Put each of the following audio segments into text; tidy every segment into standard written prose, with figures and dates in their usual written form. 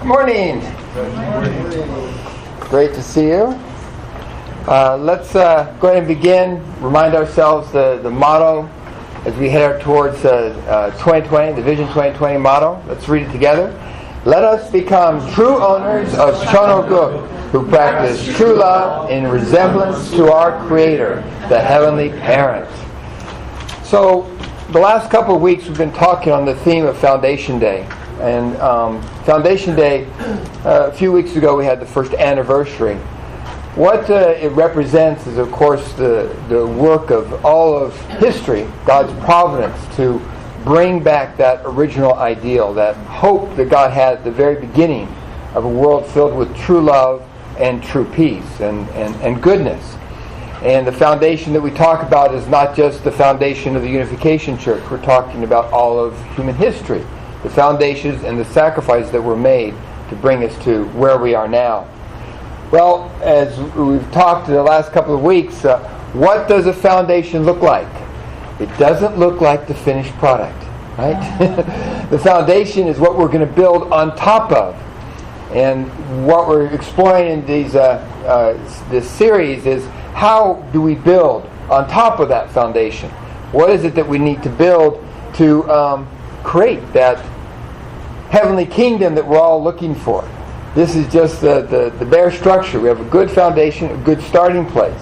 Good morning. Great to see you. Let's go ahead and begin. Remind ourselves the motto as we head towards 2020, the Vision 2020 motto. Let's read it together. Let us become true owners of Shonoguk, who practice true love in resemblance to our Creator, the Heavenly Parent. So, the last couple of weeks we've been talking on the theme of Foundation Day. And Foundation Day, a few weeks ago we had the first anniversary. What it represents is, of course, the work of all of history, God's providence to bring back that original ideal, that hope that God had at the very beginning of a world filled with true love and true peace and goodness. And the foundation that we talk about is not just the foundation of the Unification Church. We're talking about all of human history, the foundations and the sacrifices that were made to bring us to where we are now. Well, as we've talked the last couple of weeks, what does a foundation look like? It doesn't look like the finished product, right? The foundation is what we're going to build on top of. And what we're exploring in this series is how do we build on top of that foundation? What is it that we need to build to create that heavenly kingdom that we're all looking for? This is just the bare structure. We have a good foundation, a good starting place.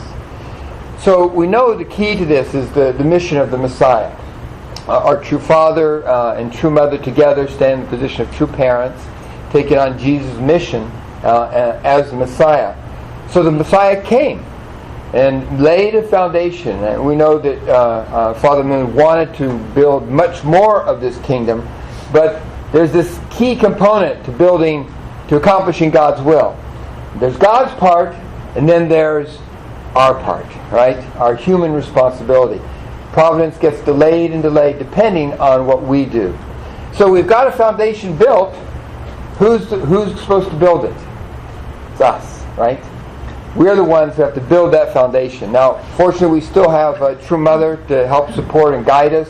So we know the key to this is the mission of the Messiah. Our true father and true mother together stand in the position of true parents, taking on Jesus' mission as the Messiah. So the Messiah came and laid a foundation. And we know that Father Moon wanted to build much more of this kingdom, but there's this key component to accomplishing God's will. There's God's part, and then there's our part, right? Our human responsibility. Providence gets delayed and delayed depending on what we do. So we've got a foundation built. Who's supposed to build it? It's us, right? We're the ones who have to build that foundation. Now, fortunately, we still have a true mother to help support and guide us,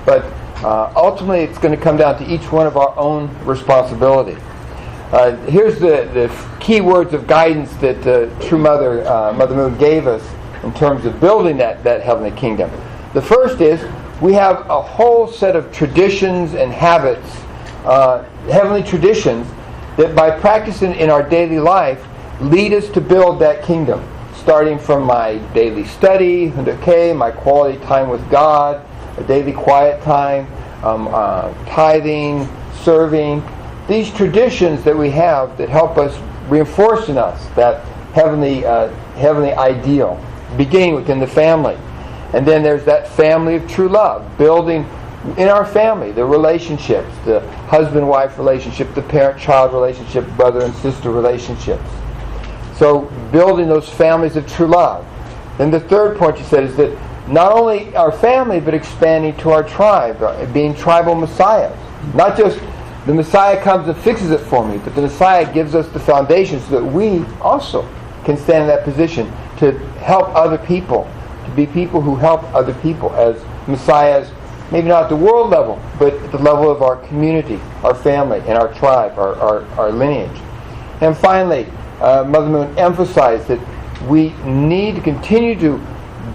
but ultimately it's going to come down to each one of our own responsibility. Here's the key words of guidance that true mother, Mother Moon, gave us in terms of building that heavenly kingdom. The first is we have a whole set of traditions and habits, heavenly traditions, that by practicing in our daily life lead us to build that kingdom. Starting from my daily study, my quality time with God, a daily quiet time, tithing, serving. These traditions that we have that help us reinforce in us that heavenly ideal, beginning within the family. And then there's that family of true love, building in our family, the relationships, the husband-wife relationship, the parent-child relationship, brother and sister relationships. So building those families of true love. Then the third point you said is that not only our family, but expanding to our tribe, being tribal messiahs. Not just the Messiah comes and fixes it for me, but the Messiah gives us the foundation so that we also can stand in that position to help other people, to be people who help other people as messiahs, maybe not at the world level, but at the level of our community, our family, and our tribe, our lineage. And finally, Mother Moon emphasized that we need to continue to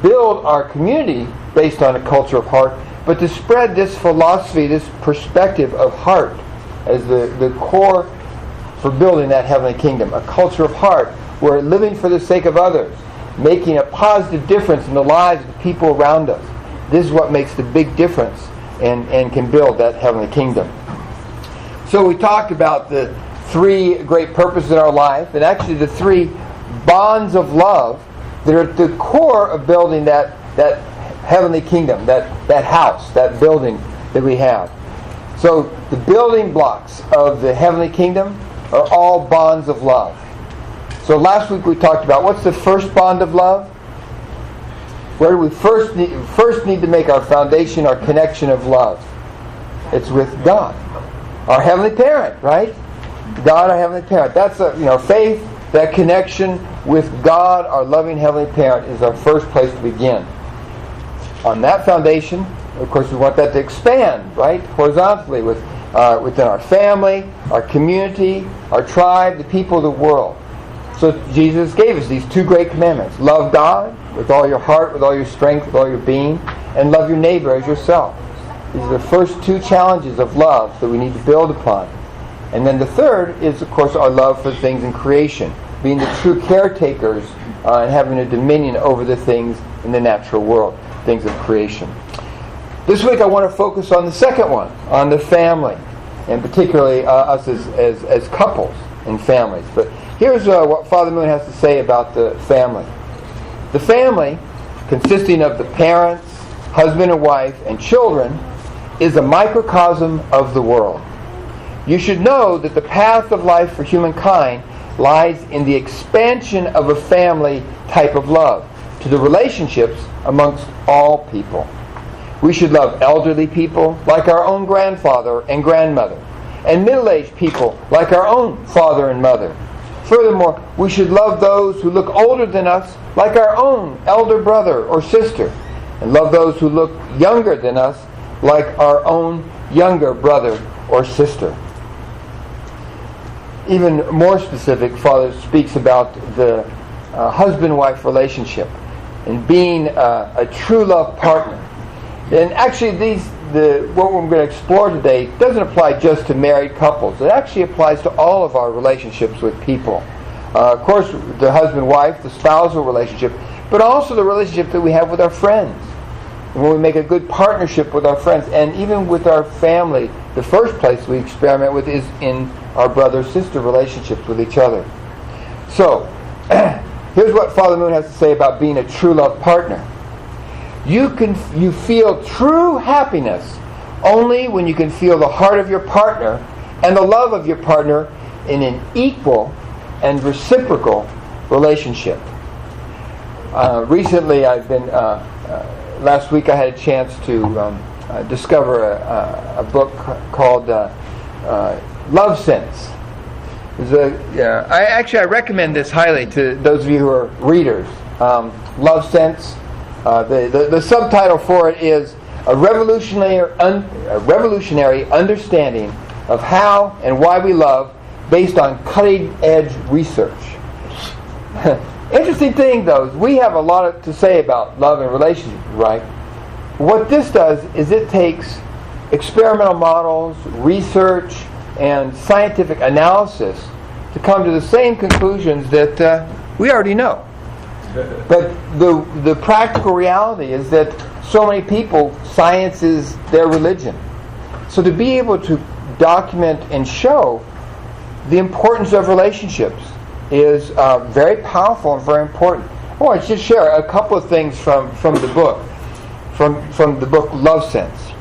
build our community based on a culture of heart, but to spread this philosophy, this perspective of heart as the core for building that heavenly kingdom. A culture of heart where living for the sake of others, making a positive difference in the lives of the people around us. This is what makes the big difference and can build that heavenly kingdom. So we talked about the three great purposes in our life, and actually the three bonds of love that are at the core of building that heavenly kingdom, that house, that building that we have. So the building blocks of the heavenly kingdom are all bonds of love. So last week we talked about what's the first bond of love? Where do we first need to make our foundation, our connection of love? It's with God, our heavenly parent, right? God, our heavenly parent. That's faith. That connection with God, our loving heavenly parent, is our first place to begin. On that foundation, of course, we want that to expand, right, horizontally with within our family, our community, our tribe, the people of the world. So Jesus gave us these two great commandments. Love God with all your heart, with all your strength, with all your being, and love your neighbor as yourself. These are the first two challenges of love that we need to build upon. And then the third is, of course, our love for things in creation, being the true caretakers and having a dominion over the things in the natural world, things of creation. This week I want to focus on the second one, on the family, and particularly us as couples and families. But here's what Father Moon has to say about the family. The family, consisting of the parents, husband and wife, and children, is a microcosm of the world. You should know that the path of life for humankind lies in the expansion of a family type of love to the relationships amongst all people. We should love elderly people like our own grandfather and grandmother, and middle-aged people like our own father and mother. Furthermore, we should love those who look older than us like our own elder brother or sister, and love those who look younger than us like our own younger brother or sister. Even more specific, Father speaks about the husband-wife relationship and being a true love partner. And actually, what we're going to explore today doesn't apply just to married couples. It actually applies to all of our relationships with people. Of course, the husband-wife, the spousal relationship, but also the relationship that we have with our friends. And when we make a good partnership with our friends, and even with our family, the first place we experiment with is in our brother-sister relationships with each other. So, here's what Father Moon has to say about being a true love partner. You feel true happiness only when you can feel the heart of your partner and the love of your partner in an equal and reciprocal relationship. Recently, last week I had a chance to discover a book called Love Sense. I recommend this highly to those of you who are readers. Love Sense. The subtitle for it is a revolutionary understanding of how and why we love based on cutting-edge research. Interesting thing, though, we have a lot to say about love and relationships, right? What this does is it takes experimental models, research, and scientific analysis to come to the same conclusions that we already know. But the practical reality is that so many people, science is their religion. So to be able to document and show the importance of relationships is very powerful and very important. I want to just share a couple of things from the book, from the book Love Sense.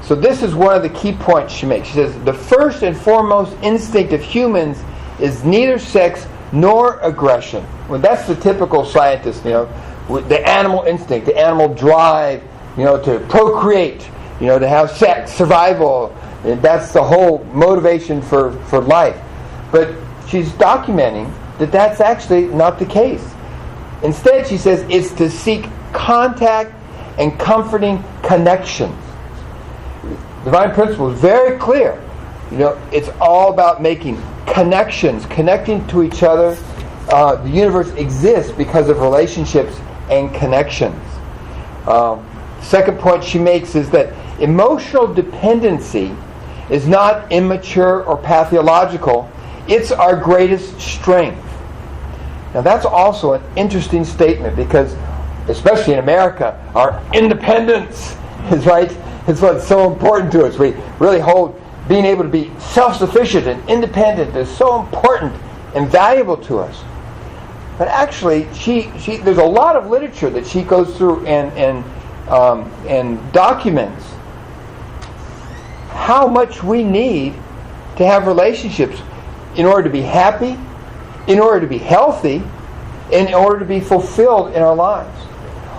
So this is one of the key points she makes. She says, the first and foremost instinct of humans is neither sex nor aggression. Well, that's the typical scientist, the animal instinct, the animal drive, to procreate, to have sex, survival. And that's the whole motivation for life. But she's documenting that that's actually not the case. Instead, she says, it's to seek contact and comforting connections. Divine Principle is very clear. It's all about making connections, connecting to each other. The universe exists because of relationships and connections. Second point she makes is that emotional dependency is not immature or pathological. It's our greatest strength. Now that's also an interesting statement because, especially in America, our independence is right. It's what's so important to us. We really hold being able to be self-sufficient and independent is so important and valuable to us. But actually, there's a lot of literature that she goes through and documents how much we need to have relationships in order to be happy, in order to be healthy, and in order to be fulfilled in our lives.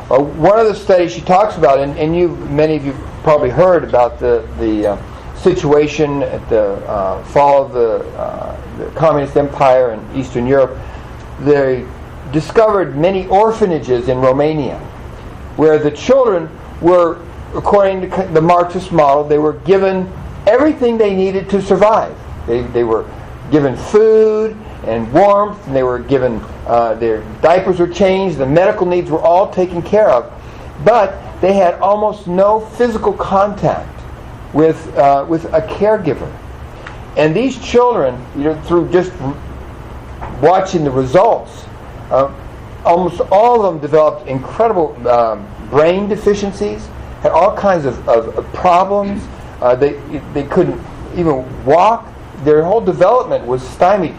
One of the studies she talks about, and many of you probably heard about the situation at the fall of the communist empire in Eastern Europe. They discovered many orphanages in Romania where the children were, according to the Marxist model, they were given everything they needed to survive. They were given food and warmth, and they were given, their diapers were changed, the medical needs were all taken care of, but they had almost no physical contact with a caregiver. And these children, through just watching the results, almost all of them developed incredible brain deficiencies, had all kinds of problems. They couldn't even walk. Their whole development was stymied.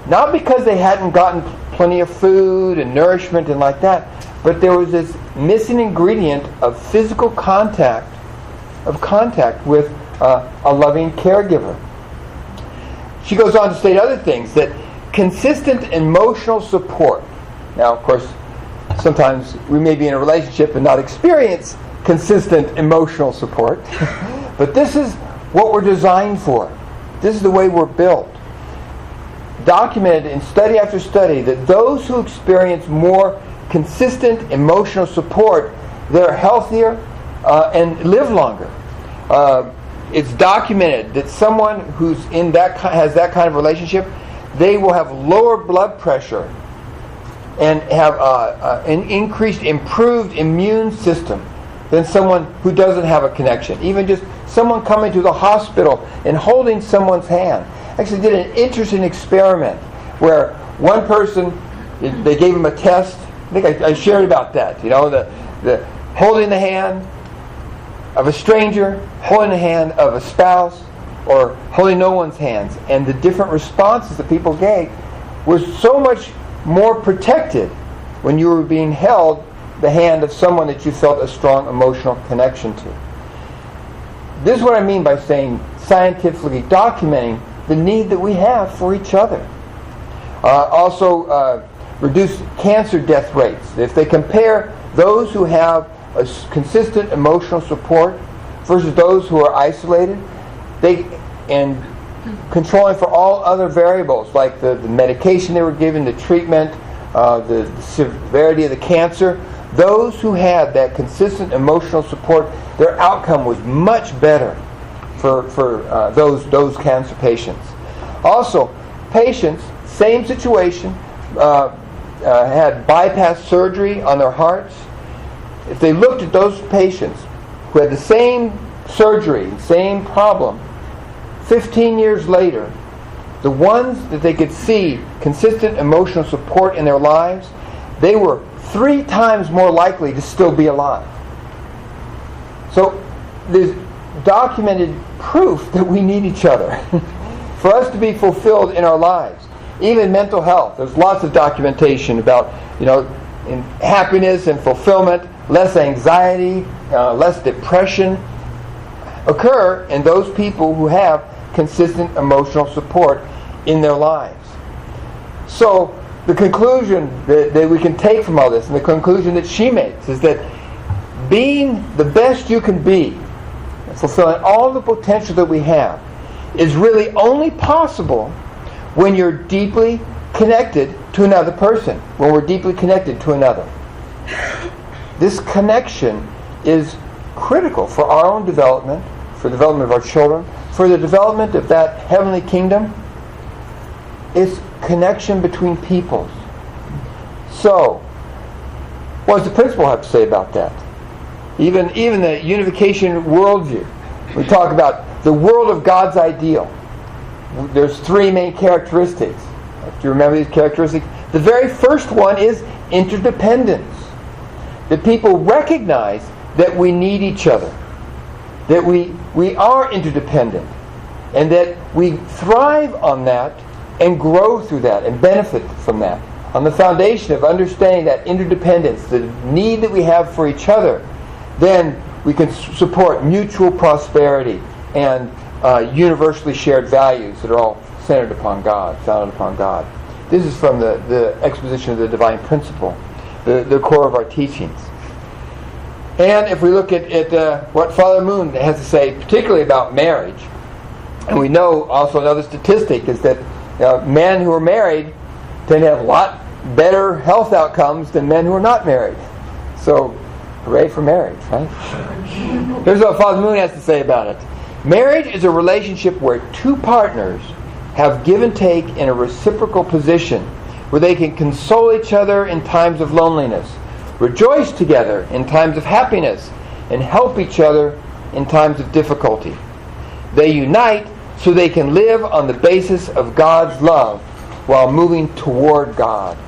Not because they hadn't gotten plenty of food and nourishment and like that, but there was this missing ingredient of physical contact with a loving caregiver. She goes on to state other things, that consistent emotional support. Now, of course, sometimes we may be in a relationship and not experience consistent emotional support, but this is what we're designed for. This is the way we're built. Documented in study after study that those who experience more consistent emotional support, they're healthier and live longer. It's documented that someone who's has that kind of relationship, they will have lower blood pressure and have an increased, improved immune system than someone who doesn't have a connection. Even just someone coming to the hospital and holding someone's hand. Actually did an interesting experiment where one person, they gave him a test. I think I shared about that. The holding the hand of a stranger, holding the hand of a spouse, or holding no one's hands. And the different responses that people gave were so much more protected when you were being held the hand of someone that you felt a strong emotional connection to. This is what I mean by saying scientifically documenting the need that we have for each other. Also, reduce cancer death rates. If they compare those who have a consistent emotional support versus those who are isolated, and controlling for all other variables like the medication they were given, the treatment, the severity of the cancer, those who had that consistent emotional support, their outcome was much better for those cancer patients. Also, patients, same situation, had bypass surgery on their hearts. If they looked at those patients who had the same surgery, same problem, 15 years later, the ones that they could see consistent emotional support in their lives, they were 3 times more likely to still be alive. So there's documented proof that we need each other for us to be fulfilled in our lives. Even mental health, there's lots of documentation about, in happiness and fulfillment, less anxiety, less depression occur in those people who have consistent emotional support in their lives. So the conclusion that we can take from all this, and the conclusion that she makes, is that being the best you can be, fulfilling all the potential that we have, is really only possible when you're deeply connected to another person, when we're deeply connected to another. This connection is critical for our own development, for the development of our children, for the development of that heavenly kingdom. It's connection between peoples. So, what does the principle have to say about that? Even the Unification worldview, we talk about the world of God's ideal. There's 3 main characteristics. Do you remember these characteristics? The very first one is interdependence. That people recognize that we need each other. That we are interdependent. And that we thrive on that and grow through that and benefit from that. On the foundation of understanding that interdependence, the need that we have for each other, then we can support mutual prosperity and universally shared values that are all centered upon God, founded upon God. This is from the exposition of the divine principle, the core of our teachings. And if we look at what Father Moon has to say, particularly about marriage, and we also know the statistic is that men who are married tend to have a lot better health outcomes than men who are not married. So, hooray for marriage, right? Here's what Father Moon has to say about it. Marriage is a relationship where two partners have give and take in a reciprocal position, where they can console each other in times of loneliness, rejoice together in times of happiness, and help each other in times of difficulty. They unite so they can live on the basis of God's love while moving toward God.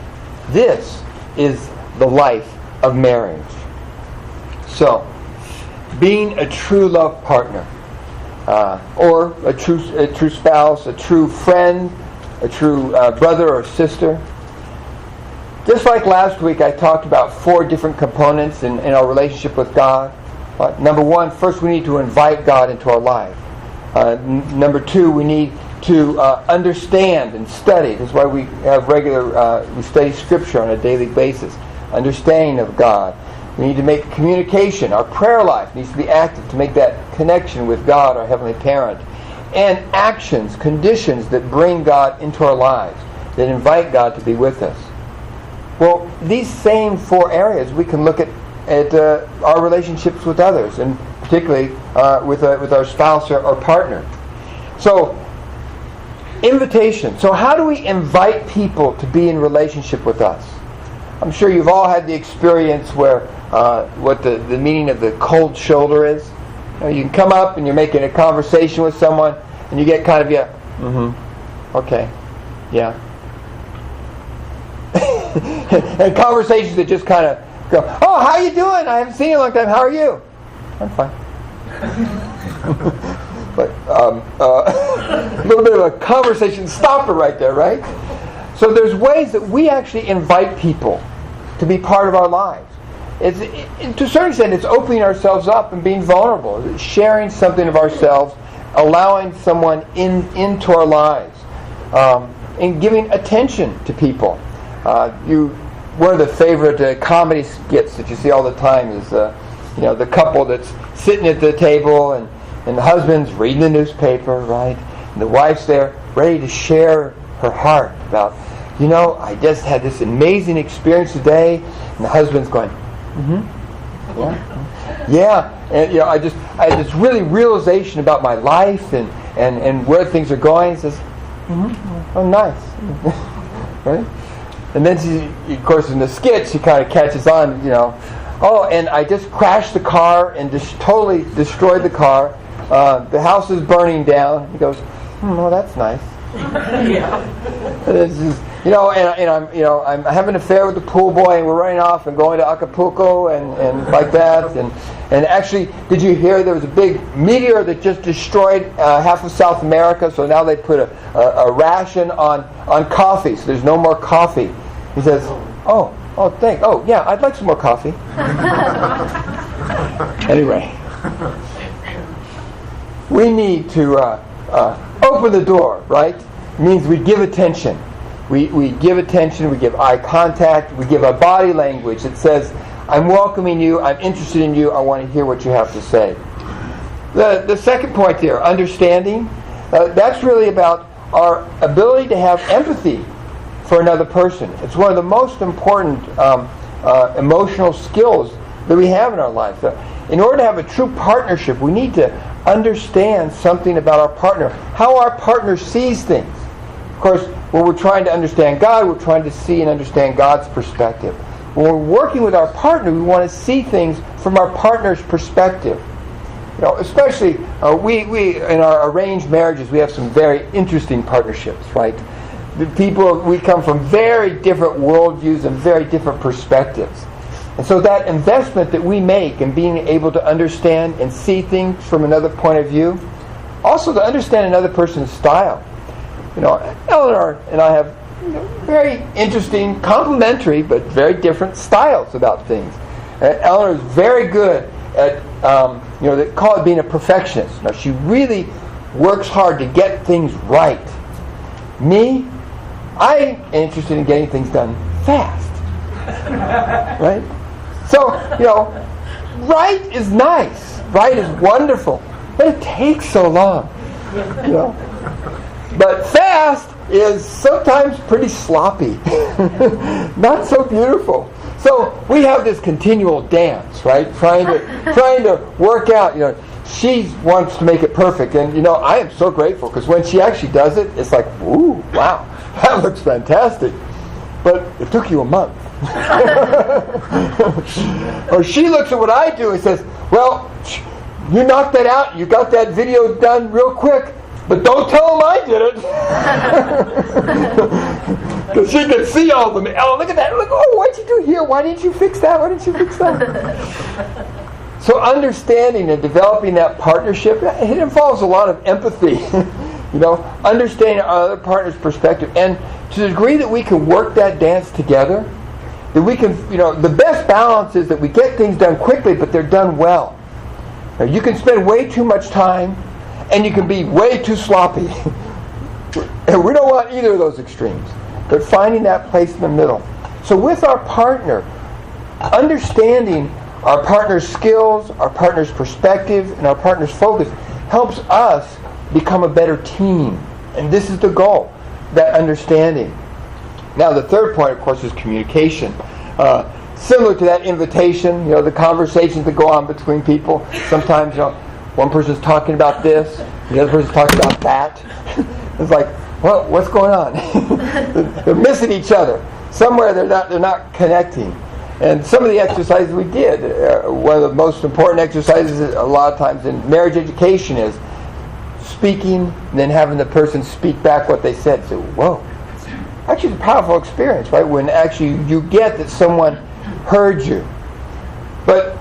This is the life of marriage. So, being a true love partner, or a true spouse, a true friend, a true brother or sister. Just like last week, I talked about 4 different components in our relationship with God. Number 1, first we need to invite God into our life. Number 2, we need to understand and study. That's why we have we study Scripture on a daily basis. Understanding of God. We need to make communication. Our prayer life needs to be active to make that connection with God, our Heavenly Parent. And actions, conditions that bring God into our lives, that invite God to be with us. Well, these same 4 areas we can look at our relationships with others, and particularly with our spouse or partner. So, invitation. So how do we invite people to be in relationship with us? I'm sure you've all had the experience where what the meaning of the cold shoulder is. You can come up and you're making a conversation with someone and you get kind of, okay, yeah. And conversations that just kind of go, oh, how you doing? I haven't seen you in a long time. How are you? I'm fine. But a little bit of a conversation stopper right there, right? So there's ways that we actually invite people to be part of our lives. To a certain extent, it's opening ourselves up and being vulnerable, sharing something of ourselves, allowing someone into our lives, and giving attention to people. One of the favorite comedy skits that you see all the time is the couple that's sitting at the table and the husband's reading the newspaper, right? And the wife's there ready to share her heart about, I just had this amazing experience today, and the husband's going, yeah, and I had this really realization about my life and where things are going. He says, oh, nice, right? And then of course, in the skit, she kind of catches on, oh, and I just crashed the car and just totally destroyed the car. The house is burning down. He goes, oh, that's nice. I'm having an affair with the pool boy, and we're running off and going to Acapulco and like that. And actually, did you hear there was a big meteor that just destroyed half of South America? So now they put a ration on coffee, so there's no more coffee. He says, oh, thanks. Oh, yeah, I'd like some more coffee. Anyway, we need to open the door, right? It means we give attention. We give attention, we give eye contact, we give a body language that says, I'm welcoming you, I'm interested in you, I want to hear what you have to say. The second point there, understanding, that's really about our ability to have empathy for another person. It's one of the most important emotional skills that we have in our life. In order to have a true partnership, we need to understand something about our partner, how our partner sees things. Of course, when we're trying to understand God, we're trying to see and understand God's perspective. When we're working with our partner, we want to see things from our partner's perspective. Especially we in our arranged marriages, we have some very interesting partnerships, right? We come from very different worldviews and very different perspectives. And so that investment that we make in being able to understand and see things from another point of view, also to understand another person's style. Eleanor and I have very interesting, complementary, but very different styles about things. Eleanor is very good at, they call it being a perfectionist. Now, she really works hard to get things right. Me, I'm interested in getting things done fast. Right? So, right is nice. Right is wonderful. But it takes so long. But fast is sometimes pretty sloppy. Not so beautiful. So we have this continual dance, right? Trying to work out, she wants to make it perfect. And, I am so grateful because when she actually does it, it's like, ooh, wow, that looks fantastic. But it took you a month. Or she looks at what I do and says, well, you knocked that out, you got that video done real quick, but don't tell them I did it. Because she can see all of them. Oh, look at that. Look, oh, what'd you do here? Why didn't you fix that? Why didn't you fix that? So understanding and developing that partnership, it involves a lot of empathy. Understanding our other partner's perspective. And to the degree that we can work that dance together, that we can, the best balance is that we get things done quickly, but they're done well. Now, you can spend way too much time, and you can be way too sloppy. And we don't want either of those extremes. But finding that place in the middle. So with our partner, understanding our partner's skills, our partner's perspective, and our partner's focus helps us become a better team. And this is the goal, that understanding. Now the third point, of course, is communication. Similar to that invitation, the conversations that go on between people. Sometimes, one person's talking about this, the other person's talking about that. It's like, well, what's going on? They're missing each other. Somewhere they're not connecting. And some of the exercises we did, one of the most important exercises a lot of times in marriage education is speaking and then having the person speak back what they said. So, whoa. Actually, it's a powerful experience, right? When actually you get that someone heard you. But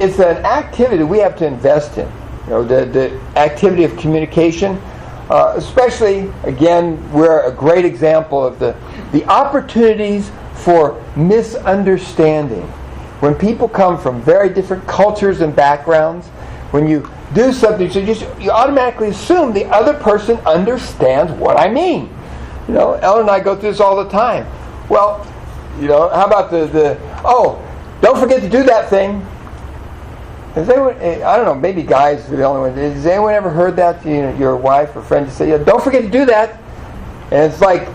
it's an activity we have to invest in. The activity of communication. Especially, again, we're a great example of the opportunities for misunderstanding. When people come from very different cultures and backgrounds, when you do something, so you automatically assume the other person understands what I mean. Ellen and I go through this all the time. Well, how about don't forget to do that thing. Has anyone, I don't know, maybe guys are the only one. Has anyone ever heard that to your wife or friend to say, don't forget to do that? And it's like,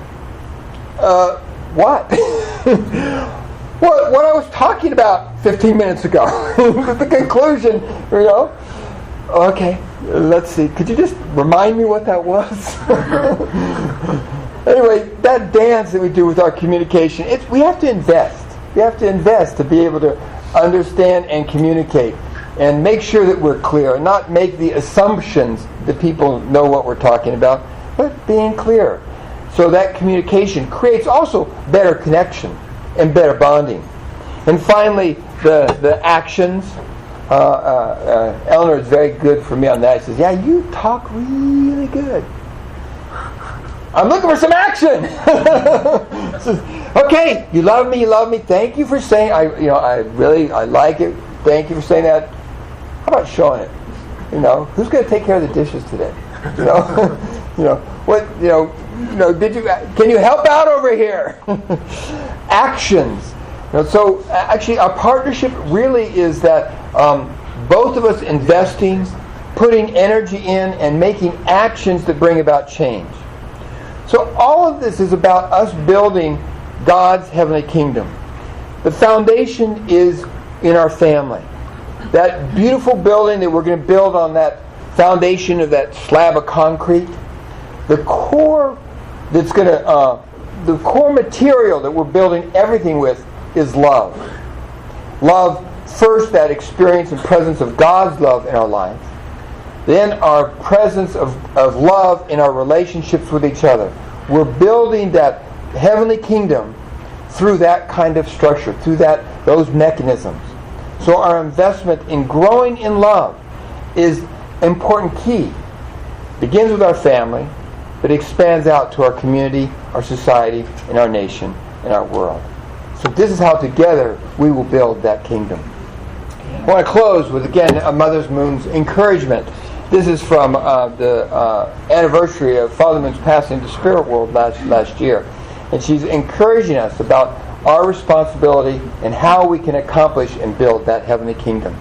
what? What I was talking about 15 minutes ago. The conclusion, Okay, let's see. Could you just remind me what that was? Anyway, that dance that we do with our communication, we have to invest. We have to invest to be able to understand and communicate. And make sure that we're clear, and not make the assumptions that people know what we're talking about, but being clear. So that communication creates also better connection and better bonding. And finally, the actions. Eleanor is very good for me on that. She says, yeah, you talk really good. I'm looking for some action. Says, okay, you love me. Thank you for saying, I like it. Thank you for saying that. How about showing it? Who's going to take care of the dishes today? Can you help out over here? Actions. So actually our partnership really is that both of us investing, putting energy in, and making actions that bring about change. So all of this is about us building God's heavenly kingdom. The foundation is in our family. That beautiful building that we're going to build on that foundation of that slab of concrete, the core material that we're building everything with is love. Love, first, that experience and presence of God's love in our life. Then our presence of love in our relationships with each other. We're building that heavenly kingdom through that kind of structure, through those mechanisms. So our investment in growing in love is an important key. It begins with our family, but expands out to our community, our society, and our nation, and our world. So this is how together we will build that kingdom. I want to close with, again, a Mother's Moon's encouragement. This is from the anniversary of Father Moon's passing to spirit world last year. And she's encouraging us about our responsibility and how we can accomplish and build that heavenly kingdom.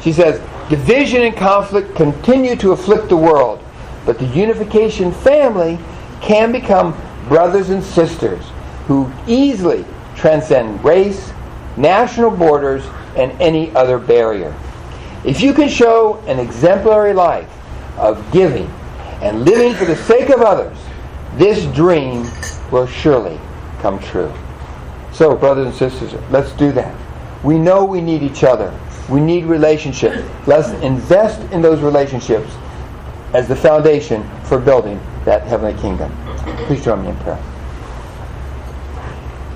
She says, division and conflict continue to afflict the world, but the Unification family can become brothers and sisters who easily transcend race, national borders, and any other barrier. If you can show an exemplary life of giving and living for the sake of others, this dream will surely come true. So, brothers and sisters, let's do that. We know we need each other. We need relationships. Let's invest in those relationships as the foundation for building that heavenly kingdom. Please join me in prayer.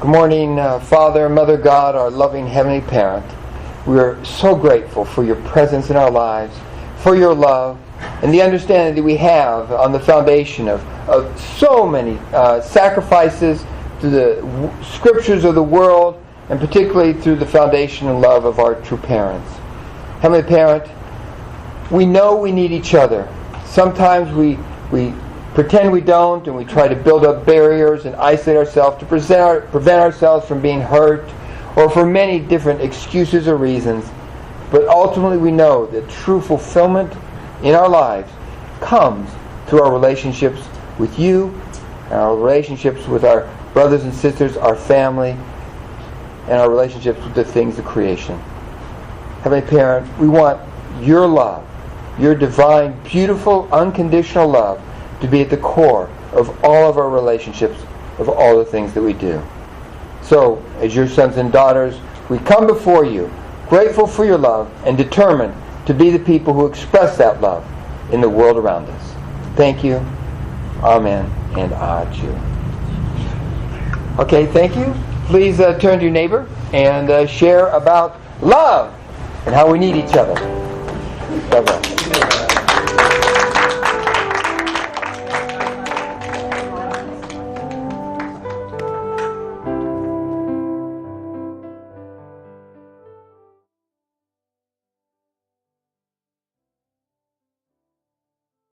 Good morning, Father, Mother God, our loving heavenly parent. We are so grateful for your presence in our lives, for your love, and the understanding that we have on the foundation of so many sacrifices through the scriptures of the world, and particularly through the foundation and love of our true parents. Heavenly Parent, we know we need each other. Sometimes we pretend we don't, and we try to build up barriers and isolate ourselves to prevent ourselves from being hurt, or for many different excuses or reasons. But ultimately we know that true fulfillment in our lives comes through our relationships with you, and our relationships with our brothers and sisters, our family, and our relationships with the things of creation. Heavenly Parent, we want your love, your divine, beautiful, unconditional love to be at the core of all of our relationships, of all the things that we do. So, as your sons and daughters, we come before you, grateful for your love, and determined to be the people who express that love in the world around us. Thank you. Amen and adieu. Okay, thank you. Please turn to your neighbor and share about love and how we need each other. God bless.